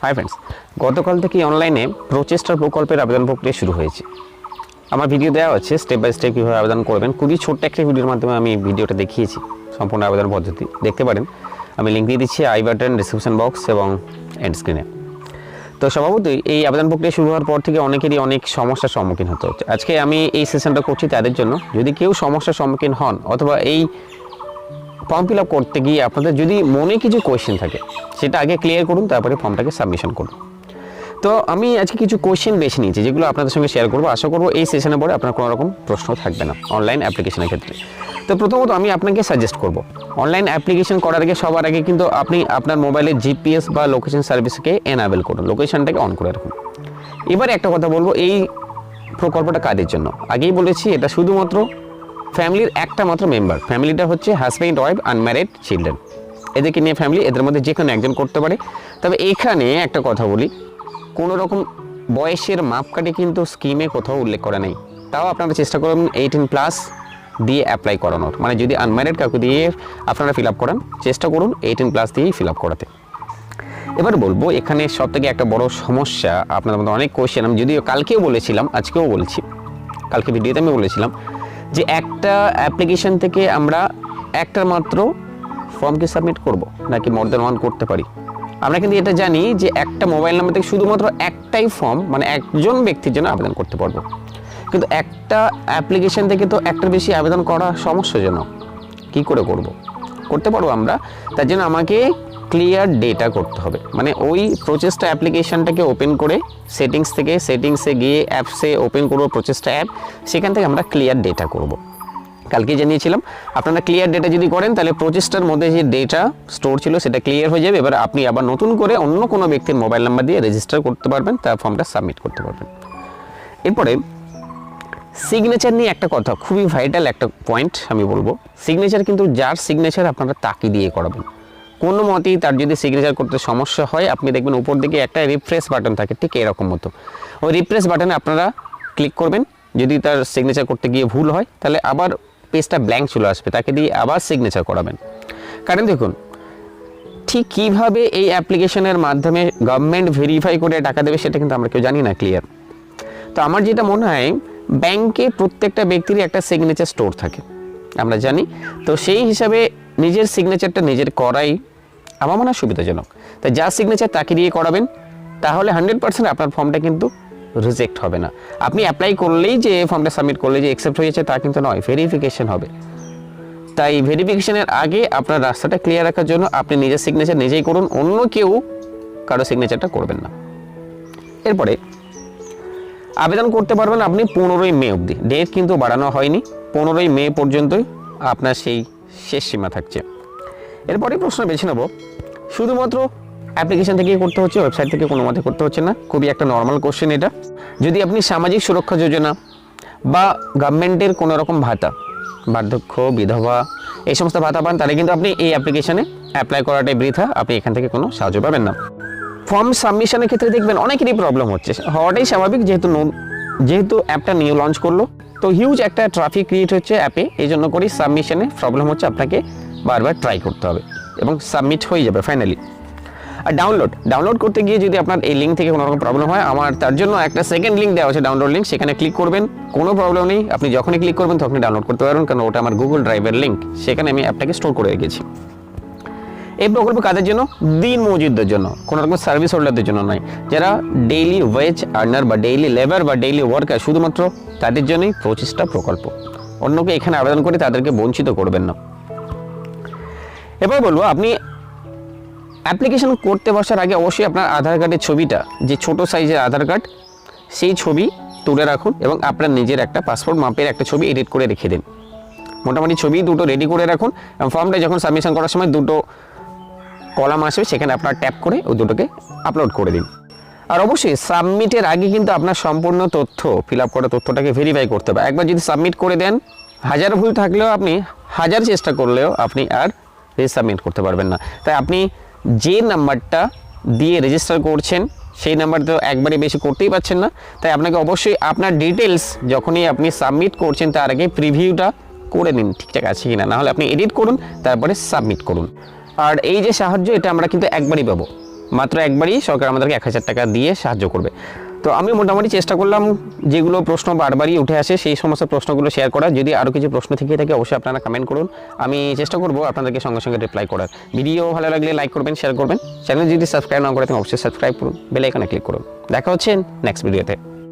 Hi friends, গতকাল থেকে অনলাইনে প্রচেষ্টার প্রকল্পের আবেদন প্রক্রিয়া শুরু হয়েছে। আমার ভিডিও দেওয়া আছে স্টেপ বাই স্টেপ কীভাবে আবেদন করবেন। খুবই ছোট্ট একটা ভিডিওর মাধ্যমে আমি ভিডিওটা দেখিয়েছি, সম্পূর্ণ আবেদন পদ্ধতি দেখতে পারেন। আমি লিঙ্ক দিয়ে দিচ্ছি আই বাটন, ডিসক্রিপশন বক্স এবং এন্ড স্ক্রিনে। তো স্বভাবতই এই আবেদন প্রক্রিয়া শুরু হওয়ার পর থেকে অনেকেরই অনেক সমস্যার সম্মুখীন হতে হচ্ছে। আজকে আমি এই সেশনটা করছি তাদের জন্য, যদি কেউ সমস্যার সম্মুখীন হন অথবা এই ফর্ম ফিল আপ করতে গিয়ে আপনাদের যদি মনে কিছু কোয়েশ্চেন থাকে সেটা আগে ক্লিয়ার করুন, তারপরে ফর্মটাকে সাবমিশন করুন। তো আমি আজকে কিছু কোয়েশ্চেন বেছে নিয়েছি যেগুলো আপনাদের সঙ্গে শেয়ার করবো। আশা করবো এই সেশনের পরে আপনার কোনো রকম প্রশ্ন থাকবে না অনলাইন অ্যাপ্লিকেশনের ক্ষেত্রে। তো প্রথমত আমি আপনাকে সাজেস্ট করব, অনলাইন অ্যাপ্লিকেশন করার আগে সবার আগে কিন্তু আপনি আপনার মোবাইলের জিপিএস বা লোকেশন সার্ভিসকে এনাবেল করুন, লোকেশনটাকে অন করে রাখুন। এবারে একটা কথা বলবো, এই প্রকল্পটা কাদের জন্য। আগেই বলেছি এটা শুধুমাত্র ফ্যামিলির একটা মাত্র মেম্বার। ফ্যামিলিটা হচ্ছে হাজব্যান্ড, ওয়াইফ, আনম্যারিড, চিলড্রেন, এদেরকে নিয়ে ফ্যামিলি, এদের মধ্যে যে কোনো একজন করতে পারে। তবে এখানে একটা কথা বলি, কোনো রকম বয়সের মাপকাঠি কিন্তু স্কিমে কোথাও উল্লেখ করা নেই। তাও আপনারা চেষ্টা করবেন 18+ দিয়ে অ্যাপ্লাই করানোর, মানে যদি আনম্যারিড কাউকে দিয়ে আপনারা ফিল আপ করান চেষ্টা করুন 18+ দিয়েই ফিল আপ করাতে। এবার বলবো এখানে সবথেকে একটা বড় সমস্যা, আপনাদের মধ্যে অনেক কোয়েশ্চেন আমি যদিও কালকেও বলেছিলাম, আজকেও বলছি, কালকে ভিডিওতে আমি বলেছিলাম যে একটা অ্যাপ্লিকেশন থেকে আমরা একটার মাত্র ফর্মকে সাবমিট করব নাকি মোর দ্যান ওয়ান করতে পারি। আমরা কিন্তু এটা জানি যে একটা মোবাইল নাম্বার থেকে শুধুমাত্র একটাই ফর্ম, মানে একজন ব্যক্তির জন্য আবেদন করতে পারবো, কিন্তু একটা অ্যাপ্লিকেশন থেকে তো একটার বেশি আবেদন করা সমস্যাজনক। কি করে করতে পারবো আমরা? তার জন্য আমাকে ক্লিয়ার ডেটা করতে হবে, মানে ওই প্রচেষ্টা অ্যাপ্লিকেশনটাকে ওপেন করে সেটিংসে গিয়ে অ্যাপসে ওপেন করবো প্রচেষ্টা অ্যাপ, সেখান থেকে আমরা ক্লিয়ার ডেটা করব। কালকে জানিয়েছিলাম আপনারা ক্লিয়ার ডেটা যদি করেন তাহলে প্রচেষ্টার মধ্যে যে ডেটা স্টোর ছিল সেটা ক্লিয়ার হয়ে যাবে। এবার আপনি আবার নতুন করে অন্য কোনো ব্যক্তির মোবাইল নাম্বার দিয়ে রেজিস্টার করতে পারবেন, তার ফর্মটা সাবমিট করতে পারবেন। এরপরে সিগনেচার নিয়ে একটা কথা, খুবই ভাইটাল একটা পয়েন্ট আমি বলবো। সিগনেচার কিন্তু যার সিগনেচার আপনারা তাকে দিয়ে করাবেন। কোনো মতেই তার যদি সিগনেচার করতে সমস্যা হয়, আপনি দেখবেন উপর দিকে একটা রিফ্রেশ বাটন থাকে ঠিক এরকম মতো, ওই রিফ্রেশ বাটনে আপনারা ক্লিক করবেন। যদি তার সিগনেচার করতে গিয়ে ভুল হয় তাহলে আবার পেজটা ব্ল্যাঙ্ক চলে আসবে, তাকে দিয়ে আবার সিগনেচার করাবেন। কারণ দেখুন ঠিক কীভাবে এই অ্যাপ্লিকেশনের মাধ্যমে গভর্নমেন্ট ভেরিফাই করে টাকা দেবে সেটা কিন্তু আমরা কেউ জানি না ক্লিয়ার। তো আমার যেটা মনে হয় ব্যাংকে প্রত্যেকটা ব্যক্তিরই একটা সিগনেচার স্টোর থাকে, আমরা জানি। তো সেই হিসাবে নিজের সিগনেচারটা নিজের করাই আমার মনে হয় সুবিধাজনক। তাই যার সিগনেচার তাকে দিয়ে করাবেন, তাহলে 100% আপনার ফর্মটা কিন্তু রিজেক্ট হবে না। আপনি অ্যাপ্লাই করলেই যে ফর্মটা সাবমিট করলে যে অ্যাকসেপ্ট হয়েছে তা কিন্তু নয়, ভেরিফিকেশন হবে। তাই ভেরিফিকেশনের আগে আপনার রাস্তাটা ক্লিয়ার রাখার জন্য আপনি নিজের সিগনেচার নিজেই করুন, অন্য কেউ কারো সিগনেচারটা করবেন না। এরপরে আবেদন করতে পারবেন আপনি 15ই মে অবধি, ডেট কিন্তু বাড়ানো হয়নি, 15ই মে পর্যন্তই আপনার সেই শেষ সীমা থাকছে। এরপরে প্রশ্ন বেছে নেব, শুধুমাত্র অ্যাপ্লিকেশন থেকে করতে হচ্ছে, ওয়েবসাইট থেকে কোনো মতে করতে হচ্ছে না। খুবই একটা নর্মাল কোশ্চেন এটা। যদি আপনি সামাজিক সুরক্ষা যোজনা বা গভর্নমেন্টের কোনো রকম ভাতা, বার্ধক্য, বিধবা, এই সমস্ত ভাতা পান, তাহলে কিন্তু আপনি এই অ্যাপ্লিকেশনে অ্যাপ্লাই করাটাই বৃথা, আপনি এখান থেকে কোনো সাহায্য পাবেন না। ফর্ম সাবমিশনের ক্ষেত্রে দেখবেন অনেকেরই প্রবলেম হচ্ছে, হওয়াটাই স্বাভাবিক, যেহেতু অ্যাপটা নিউ লঞ্চ করলো তো হিউজ একটা ট্রাফিক ক্রিয়েট হচ্ছে অ্যাপে, এই জন্য করেই সাবমিশনে প্রবলেম হচ্ছে। আপনাকে বারবার ট্রাই করতে হবে এবং সাবমিট হয়ে যাবে ফাইনালি। আর ডাউনলোড করতে গিয়ে যদি আপনার এই লিঙ্ক থেকে কোনো রকম প্রবলেম হয়, আমার তার জন্য একটা সেকেন্ড লিঙ্ক দেওয়া আছে, ডাউনলোড লিঙ্ক, সেখানে ক্লিক করবেন, কোনো প্রবলেম নেই। আপনি যখনই ক্লিক করবেন তখনই ডাউনলোড করতে পারবেন, কারণ ওটা আমার গুগল ড্রাইভের লিঙ্ক, সেখানে আমি অ্যাপটাকে স্টোর করে রেখেছি। এই প্রকল্প কাদের জন্য? দিন মজুরদের জন্য, কোনো রকম সার্ভিস হোল্ডারদের জন্য নয়। যারা ডেইলি ওয়েজ আর্নার বা ডেইলি লেবার বা ডেইলি ওয়ার্কার, শুধুমাত্র তাদের জন্যই প্রচেষ্টা প্রকল্প। অন্যকে এখানে আবেদন করে তাদেরকে বঞ্চিত করবেন না। এবার বলবো, আপনি অ্যাপ্লিকেশন করতে বসার আগে অবশ্যই আপনার আধার কার্ডের ছবিটা, যে ছোট সাইজের আধার কার্ড, সেই ছবি তুলে রাখুন এবং আপনার নিজের একটা পাসপোর্ট মাপের একটা ছবি এডিট করে রেখে দিন। মোটামুটি ছবি দুটো রেডি করে রাখুন এবং ফর্মটা যখন সাবমিশন করার সময় দুটো কলাম আসবে, সেখানে আপনার ট্যাপ করে ওই দুটোকে আপলোড করে দিন। আর অবশ্যই সাবমিটের আগে কিন্তু আপনার সম্পূর্ণ তথ্য, ফিল আপ করা তথ্যটাকে ভেরিফাই করতে হবে। একবার যদি সাবমিট করে দেন, হাজার ভুল থাকলেও আপনি হাজার চেষ্টা করলেও আপনি আর রিসাবমিট করতে পারবেন না। তাই আপনি যে নাম্বারটা দিয়ে রেজিস্টার করছেন সেই নাম্বারটা তো একবারে বেশি করতেই পারছেন না। তাই আপনাকে অবশ্যই আপনার ডিটেলস যখনই আপনি সাবমিট করছেন তার আগে প্রিভিউটা করে নিন ঠিকঠাক আছে কিনা, নাহলে আপনি এডিট করুন তারপরে সাবমিট করুন। আর এই যে সাহায্য, এটা আমরা কিন্তু একবারই পাবো, মাত্র একবারই সরকার আমাদেরকে 1000 টাকা দিয়ে সাহায্য করবে। তো আমি মোটামুটি চেষ্টা করলাম যেগুলো প্রশ্ন বারবারই উঠে আসে সেই সমস্ত প্রশ্নগুলো শেয়ার করার। যদি আরও কিছু প্রশ্ন থেকে থাকে অবশ্যই আপনারা কমেন্ট করুন, আমি চেষ্টা করব আপনাদেরকে সঙ্গে সঙ্গে রিপ্লাই করার। ভিডিও ভালো লাগলে লাইক করবেন, শেয়ার করবেন। চ্যানেল যদি সাবস্ক্রাইব না করে থাকেন অবশ্যই সাবস্ক্রাইব করুন, বেল আইকনে ক্লিক করুন। দেখা হচ্ছে নেক্সট ভিডিওতে।